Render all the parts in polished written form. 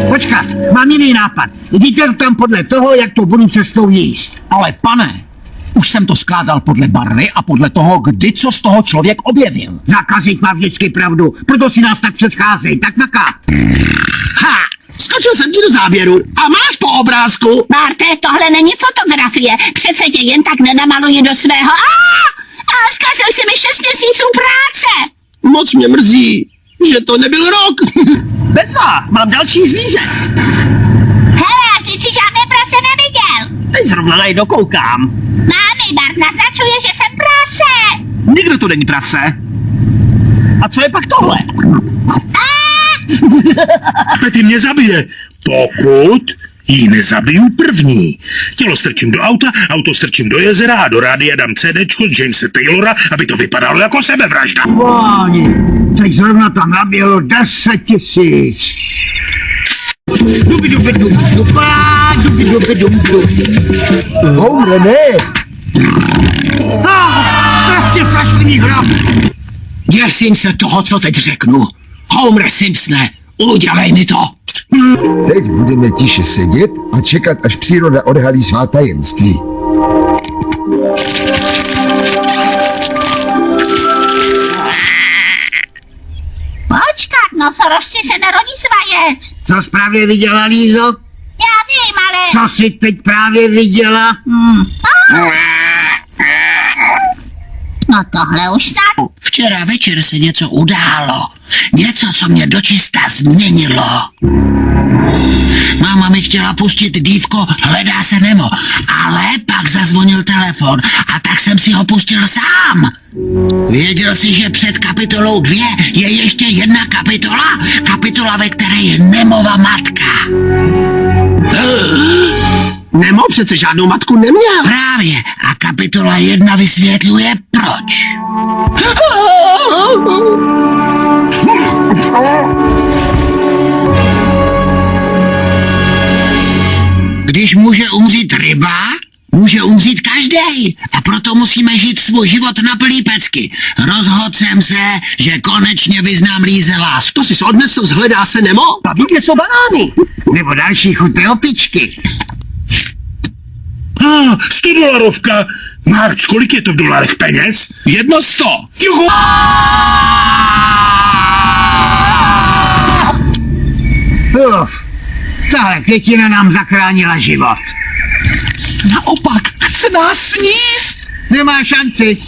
Počkat, mám jiný nápad. Jděte to tam podle toho, jak to budu cestou jíst. Ale pane, už jsem to skládal podle barvy a podle toho, kdy co z toho člověk objevil. Zákazník má vždycky pravdu, proto si nás tak předcházejí, tak maká. Ha! Skočil jsem ti do záběru a máš po obrázku. Barte, tohle není fotografie. Přece tě jen tak nenamaluji do svého. A zkazil si mi 6 měsíců práce. Moc mě mrzí, že to nebyl rok. Bezva, mám další zvíře. Hele, ty si žádné prase neviděl. Teď zrovna na jedno koukám. Mámi, Bart naznačuje, že jsem prase. Nikdo to není prase. A co je pak tohle? Petty mě zabije, pokud ji nezabiju první. Tělo strčím do auta, auto strčím do jezera a do rádia dám CDčko z Jamese Taylora, aby to vypadalo jako sebevražda. Páni, teď zrovna tam naběhlo 10 000. Homer, ne? Strašně strašlivý hra. Děsím se toho, co teď řeknu. Homer Simpsone, udělej mi to. Teď budeme tiše sedět a čekat, až příroda odhalí svá tajemství. Počkat, nosorožci se nerodí svajec. Co jsi právě viděla, Lízo? Já vím, ale... Co jsi teď právě viděla? No tohle už snad. Včera večer se něco událo. Něco, co mě dočista změnilo. Máma mi chtěla pustit dívko Hledá se Nemo, ale pak zazvonil telefon a tak jsem si ho pustil sám. Věděl jsi, že před kapitolou 2 je ještě jedna kapitola? Kapitola, ve které je Nemova matka. Nemo přece žádnou matku neměl. Právě. A kapitola 1 vysvětluje proč. Když může umřít ryba, může umřít každej. A proto musíme žít svůj život na plný pecky. Rozhodl jsem se, že konečně vyznám Líze lásku. To jsi odnesl z Hledá se Nemo? Paví, kde jsou banány. Nebo další chutné opičky. $100. Marč, kolik je to v dolarech peněz? 100. Ticho! Tahle květina nám zachránila život. Naopak, chce nás sníst. Nemá šanci.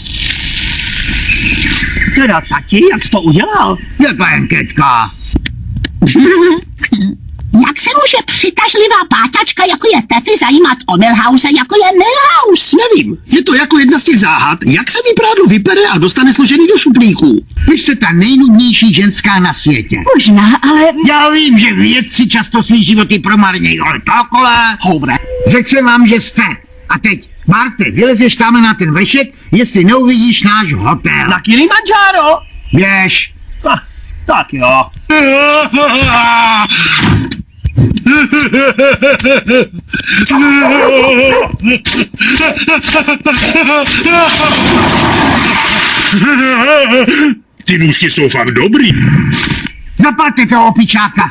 Teda, tati, jak jsi to udělal? Je to jen kytka. Jak se může přitažlivá páťačka, jako je Teffy, zajímat o Milhouse, jako je Milhouse? Nevím, je to jako jedna z těch záhad, jak se mi prádlo vypere a dostane složený do šuplíků. Vy jste ta nejnudnější ženská na světě. Možná, ale... Já vím, že vědci často svý životy promarnějí, ale takhle... Homer, Řekl jsem vám, že jste. A teď, Barte, vylezeš tam na ten vršek, jestli neuvidíš náš hotel. na Kilimanjaro. Běž. Tak jo. Ty nůžky jsou fakt dobrý. Zaplaťte toho opičáka.